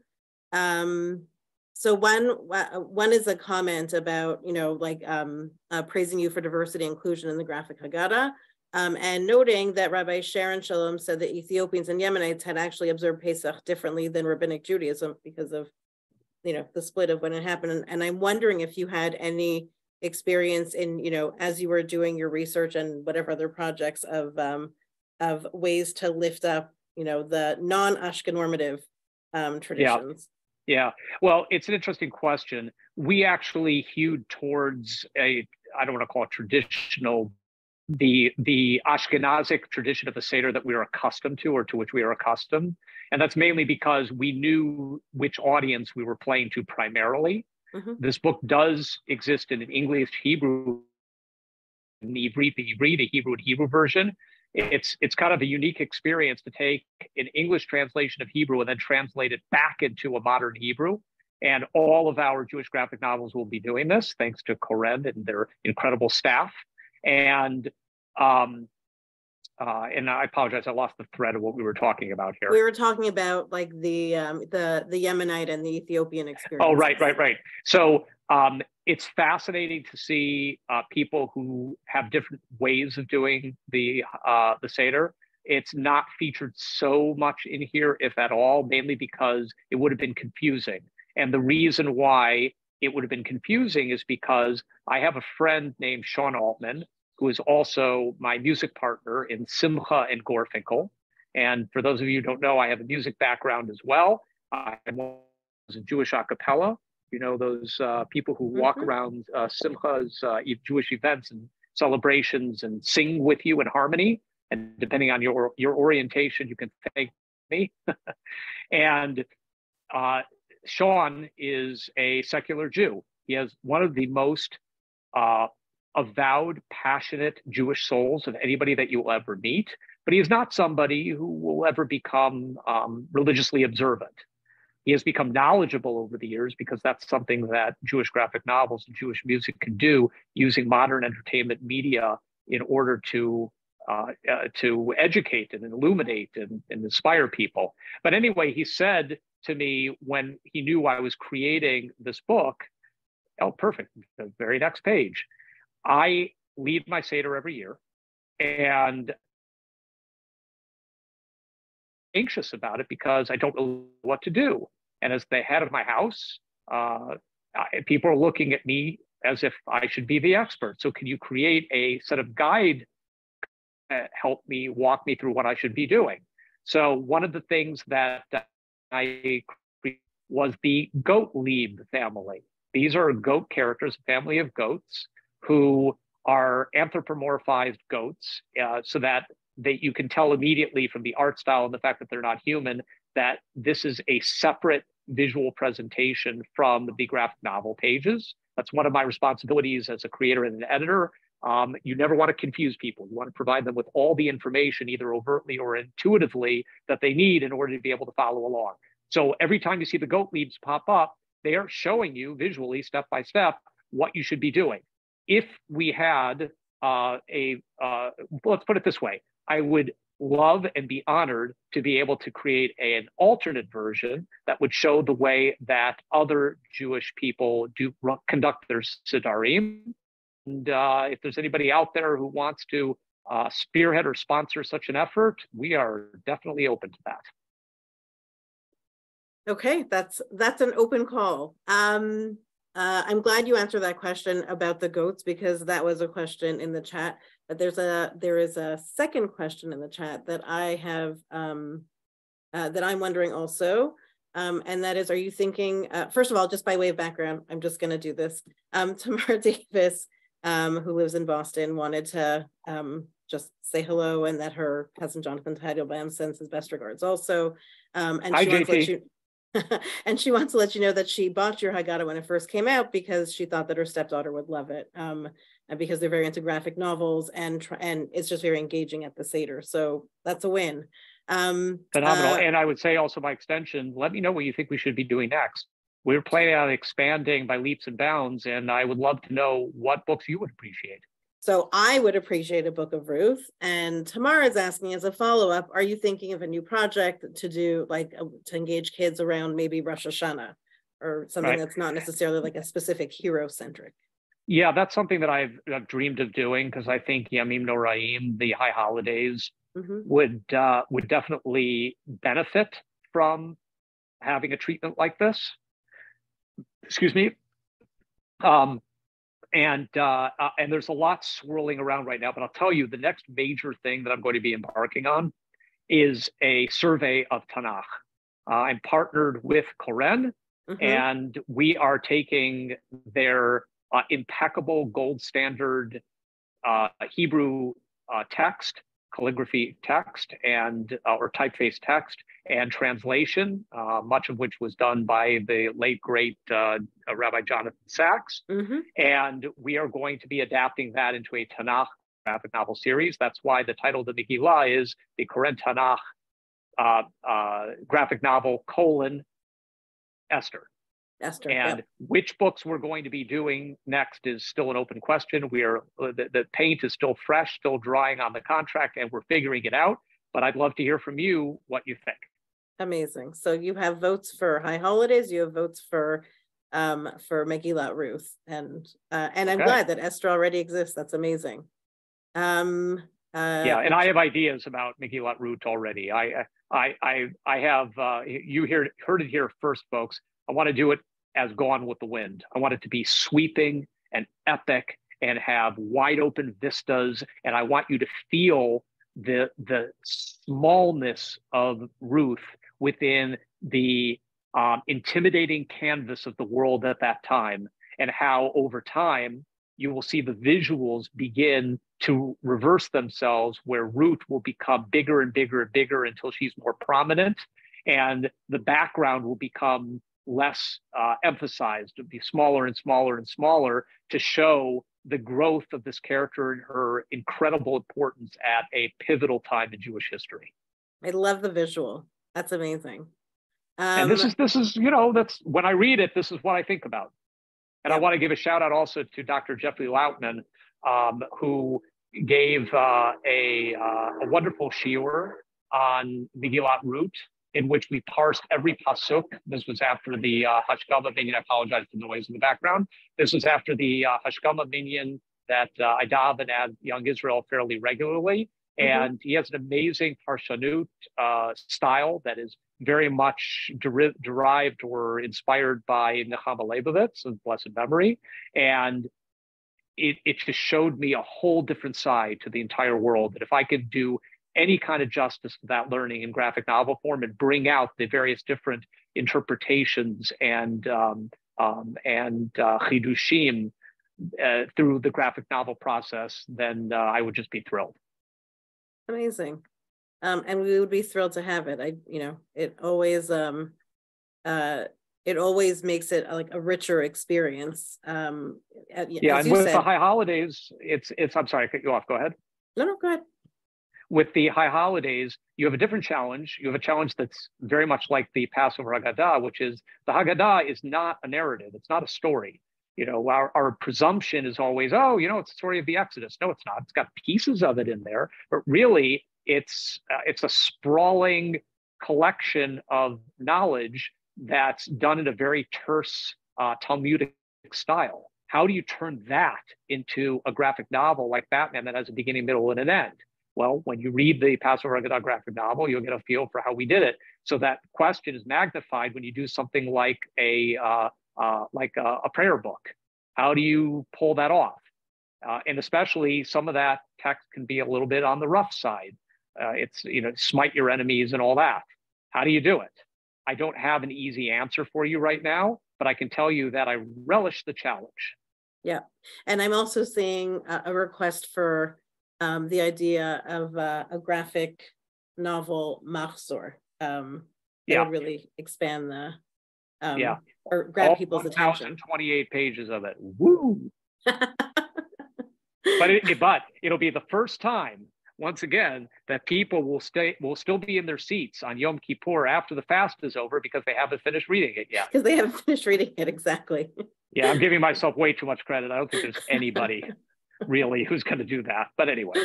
So one is a comment about, praising you for diversity and inclusion in the graphic Haggadah, and noting that Rabbi Sharon Shalom said that Ethiopians and Yemenites had actually observed Pesach differently than Rabbinic Judaism because of, the split of when it happened. And I'm wondering if you had any experience in, as you were doing your research and whatever other projects of ways to lift up, the non-Ashkenormative traditions. Yeah. Well, it's an interesting question. We actually hewed towards I don't want to call it traditional, the Ashkenazic tradition of the Seder that we are accustomed to, or to which we are accustomed. And that's mainly because we knew which audience we were playing to primarily. Mm-hmm. This book does exist in an English, Hebrew, and the Hebrew version. It's kind of a unique experience to take an English translation of Hebrew and then translate it back into a modern Hebrew. And all of our Jewish graphic novels will be doing this, thanks to Koren and their incredible staff. And I apologize, I lost the thread of what we were talking about here. We were talking about like the Yemenite and the Ethiopian experience. Oh, right. So it's fascinating to see people who have different ways of doing the Seder. It's not featured so much in here, if at all, mainly because it would have been confusing. And the reason why it would have been confusing is because I have a friend named Sean Altman, who is also my music partner in Simcha and Gorfinkel. And for those of you who don't know, I have a music background as well. I was a Jewish a cappella. You know, those people who walk around simchas, Jewish events and celebrations and sing with you in harmony. And depending on your orientation, you can thank me. And Sean is a secular Jew. He has one of the most avowed, passionate Jewish souls of anybody that you will ever meet. But he is not somebody who will ever become religiously observant. He has become knowledgeable over the years because that's something that Jewish graphic novels and Jewish music can do, using modern entertainment media in order to educate and illuminate and inspire people. But anyway, he said to me when he knew I was creating this book, oh, perfect, the very next page. I lead my Seder every year, and anxious about it because I don't know what to do. And as the head of my house, people are looking at me as if I should be the expert. So can you create a set of guide help me walk me through what I should be doing? So one of the things that I created was the goat lieb family. These are goat characters, a family of goats who are anthropomorphized goats, so that you can tell immediately from the art style and the fact that they're not human that this is a separate visual presentation from the graphic novel pages. That's one of my responsibilities as a creator and an editor. You never want to confuse people. You want to provide them with all the information, either overtly or intuitively, that they need in order to be able to follow along. So every time you see the goat leaves pop up, they are showing you visually, step by step, what you should be doing. If we had let's put it this way, I would love and be honored to be able to create an alternate version that would show the way that other Jewish people do conduct their Sidarim. And if there's anybody out there who wants to spearhead or sponsor such an effort, we are definitely open to that. Okay, that's an open call. I'm glad you answered that question about the goats, because that was a question in the chat. But there is a second question in the chat that I have that I'm wondering also, and that is, are you thinking? First of all, just by way of background, I'm just going to do this. Tamara Davis, who lives in Boston, wanted to just say hello, and that her cousin Jonathan Teitelbaum sends his best regards also. And hi, she wants to let JT. you. And she wants to let you know that she bought your Haggadah when it first came out because she thought that her stepdaughter would love it, and because they're very into graphic novels, and it's just very engaging at the Seder. So that's a win. Phenomenal. And I would say also by extension, let me know what you think we should be doing next. We're planning on expanding by leaps and bounds, and I would love to know what books you would appreciate. So I would appreciate a book of Ruth. And Tamara is asking as a follow-up, are you thinking of a new project to do, like to engage kids around maybe Rosh Hashanah or something that's not necessarily like a specific hero-centric? Yeah, that's something that I've dreamed of doing, because I think Yamim Noraim, the high holidays, would definitely benefit from having a treatment like this. Excuse me. And there's a lot swirling around right now, but I'll tell you, the next major thing that I'm going to be embarking on is a survey of Tanakh. I'm partnered with Koren, and we are taking their impeccable gold standard Hebrew text, calligraphy text, and or typeface text and translation, much of which was done by the late great Rabbi Jonathan Sachs. And we are going to be adapting that into a Tanakh graphic novel series. That's why the title of the Megillah is the Koren Tanakh graphic novel : Esther. And which books we're going to be doing next is still an open question. The paint is still fresh, still drying on the contract, and we're figuring it out. But I'd love to hear from you what you think. Amazing. So you have votes for High Holidays. You have votes for Megillat Ruth, and I'm glad that Esther already exists. That's amazing. Yeah, and I have ideas about Megillat Ruth already. I have you heard it here first, folks. I want to do it as Gone with the Wind. I want it to be sweeping and epic and have wide open vistas. And I want you to feel the smallness of Ruth within the intimidating canvas of the world at that time, and how over time you will see the visuals begin to reverse themselves, where Ruth will become bigger and bigger and bigger until she's more prominent, and the background will become less emphasized, to be smaller and smaller and smaller, to show the growth of this character and her incredible importance at a pivotal time in Jewish history. I love the visual. That's amazing. And this is, you know, that's when I read it, this is what I think about. And I want to give a shout out also to Dr. Jeffrey Lautman, who gave a wonderful shiur on Megillat Ruth, in which we parsed every pasuk. This was after the Hashkama minyan. I apologize for the noise in the background. This was after the Hashkama minyan that I daven at Young Israel fairly regularly. And he has an amazing parshanut style that is very much derived or inspired by Nechama Leibovitz of blessed memory. And it just showed me a whole different side to the entire world, that if I could do any kind of justice to that learning in graphic novel form and bring out the various different interpretations and chidushim through the graphic novel process, then I would just be thrilled. Amazing. And we would be thrilled to have it. It always makes it like a richer experience. And with the high holidays, it's I'm sorry, I cut you off. Go ahead. No, go ahead. With the high holidays, you have a different challenge. You have a challenge that's very much like the Passover Haggadah, which is the Haggadah is not a narrative. It's not a story. You know, our presumption is always, it's the story of the Exodus. No, it's not. It's got pieces of it in there, but really it's a sprawling collection of knowledge that's done in a very terse Talmudic style. How do you turn that into a graphic novel like Batman that has a beginning, middle, and an end? Well, when you read the Passover Haggadah graphic novel, you'll get a feel for how we did it. So that question is magnified when you do something like a prayer book. How do you pull that off? And especially some of that text can be a little bit on the rough side. It's, smite your enemies and all that. How do you do it? I don't have an easy answer for you right now, but I can tell you that I relish the challenge. Yeah. And I'm also seeing a request for the idea of a graphic novel mahzor. That would really expand the or grab people's attention. 1,028 pages of it. Woo! but it'll be the first time, once again, that people will still be in their seats on Yom Kippur after the fast is over because they haven't finished reading it yet. Because they haven't finished reading it, exactly. Yeah, I'm giving myself way too much credit. I don't think there's anybody really who's going to do that. But anyway.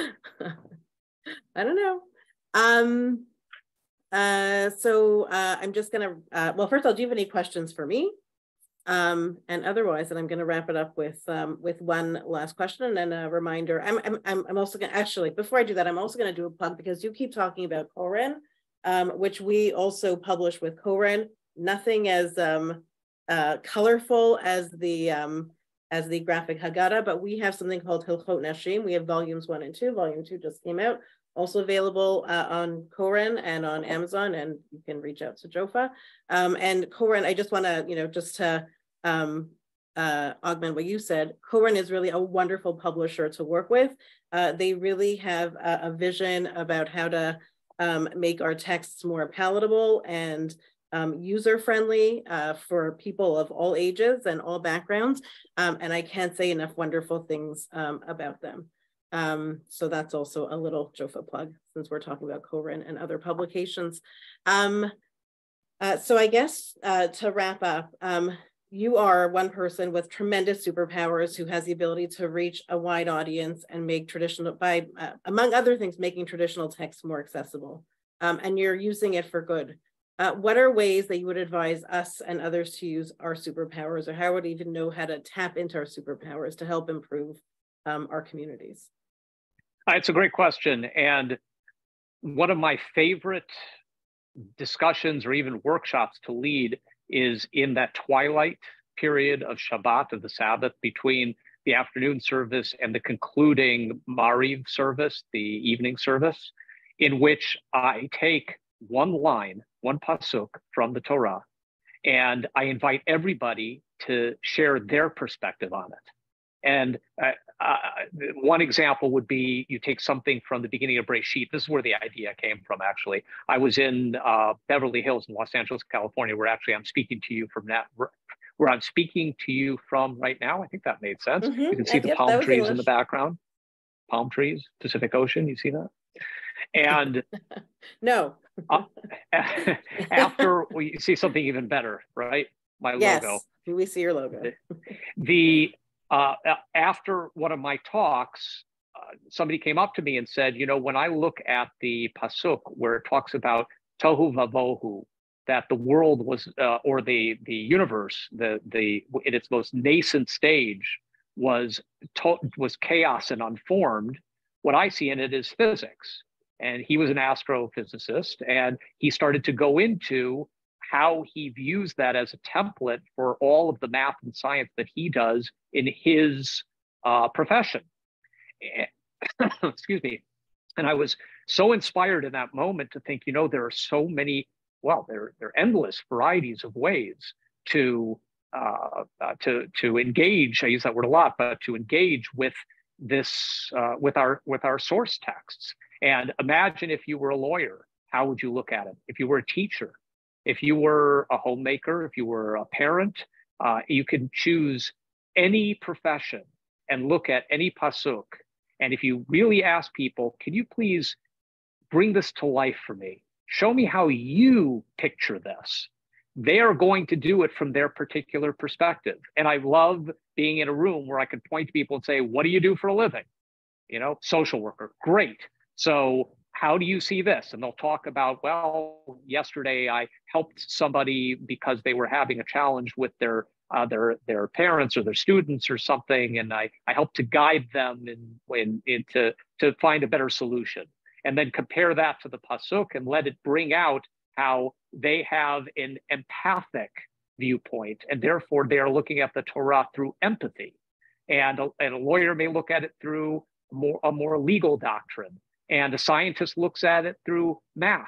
I don't know. So I'm just going to, well, first of all, do you have any questions for me? And otherwise, and I'm going to wrap it up with one last question and then a reminder. I'm also going to, actually, before I do that, I'm also going to do a plug because you keep talking about Koren, which we also publish with Koren. Nothing as colorful as the graphic Haggadah, but we have something called Hilchot Nashim. We have volumes 1 and 2. Volume 2 just came out. Also available on Koren and on Amazon, and you can reach out to Jofa. And Koren, I just want to, just to augment what you said, Koren is really a wonderful publisher to work with. They really have a vision about how to make our texts more palatable and user-friendly for people of all ages and all backgrounds. And I can't say enough wonderful things about them. So that's also a little Jofa plug since we're talking about Koren and other publications. So I guess to wrap up, you are one person with tremendous superpowers who has the ability to reach a wide audience and make traditional, by among other things, making traditional texts more accessible. And you're using it for good. What are ways that you would advise us and others to use our superpowers, or how would we even know how to tap into our superpowers to help improve our communities? It's a great question. And one of my favorite discussions or even workshops to lead is in that twilight period of Shabbat, of the Sabbath, between the afternoon service and the concluding Mariv service, the evening service. in which I take one line, one pasuk from the Torah, and I invite everybody to share their perspective on it. And one example would be you take something from the beginning of Breshit. This is where the idea came from, actually. I was in Beverly Hills in Los Angeles, California, where actually I'm speaking to you from that, where I'm speaking to you from right now. I think that made sense. Mm-hmm. You can see the palm trees in the background. Palm trees, Pacific Ocean, you see that? And no. After we see something even better, right? My logo. We see your logo. After one of my talks, somebody came up to me and said, you know, when I look at the pasuk where it talks about tohu vavohu, that the world was, or the universe, in its most nascent stage was chaos and unformed. What I see in it is physics. And he was an astrophysicist, and he started to go into how he views that as a template for all of the math and science that he does in his profession. Excuse me. And I was so inspired in that moment to think, you know, there are so many, well, there are endless varieties of ways to engage. I use that word a lot, but to engage with this, with our source texts. And imagine if you were a lawyer, how would you look at it? If you were a teacher, if you were a homemaker, if you were a parent, you can choose any profession and look at any pasuk. And if you really ask people, can you please bring this to life for me? Show me how you picture this. They are going to do it from their particular perspective. And I love being in a room where I can point to people and say, what do you do for a living? You know, social worker, great. So how do you see this? And they'll talk about, well, yesterday I helped somebody because they were having a challenge with their parents or their students or something, and I helped to guide them to find a better solution. And then compare that to the pasuk and let it bring out how they have an empathic viewpoint, and therefore they are looking at the Torah through empathy. And a lawyer may look at it through a more legal doctrine. And a scientist looks at it through math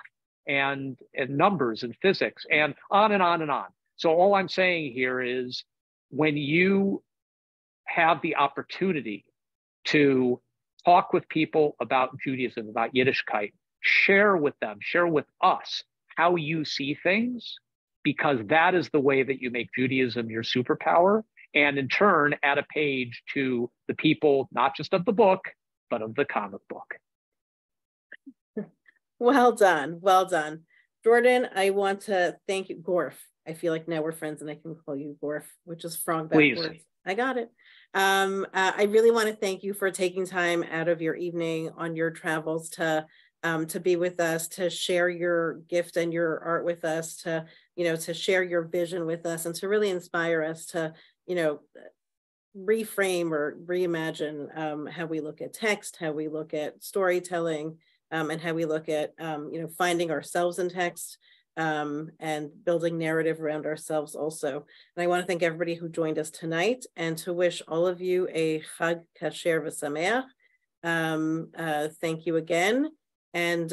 and numbers and physics and on and on and on. So all I'm saying here is when you have the opportunity to talk with people about Judaism, about Yiddishkeit, share with them, share with us how you see things, because that is the way that you make Judaism your superpower. And in turn, add a page to the people, not just of the book, but of the comic book. Well done. Well done. Jordan, I want to thank you. Gorf. I feel like now we're friends and I can call you Gorf, which is frog backwards. Please. I got it. I really want to thank you for taking time out of your evening on your travels to be with us, to share your gift and your art with us, to share your vision with us, and to really inspire us to, reframe or reimagine how we look at text, how we look at storytelling, and how we look at, finding ourselves in text, and building narrative around ourselves also. And I want to thank everybody who joined us tonight, and to wish all of you a Chag Kasher V'Sameach. Thank you again. And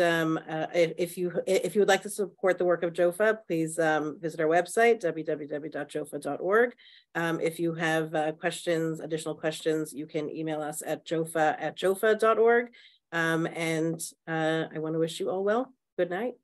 if you would like to support the work of JOFA, please visit our website, www.jofa.org. If you have additional questions, you can email us at jofa@jofa.org. And I want to wish you all well. Good night.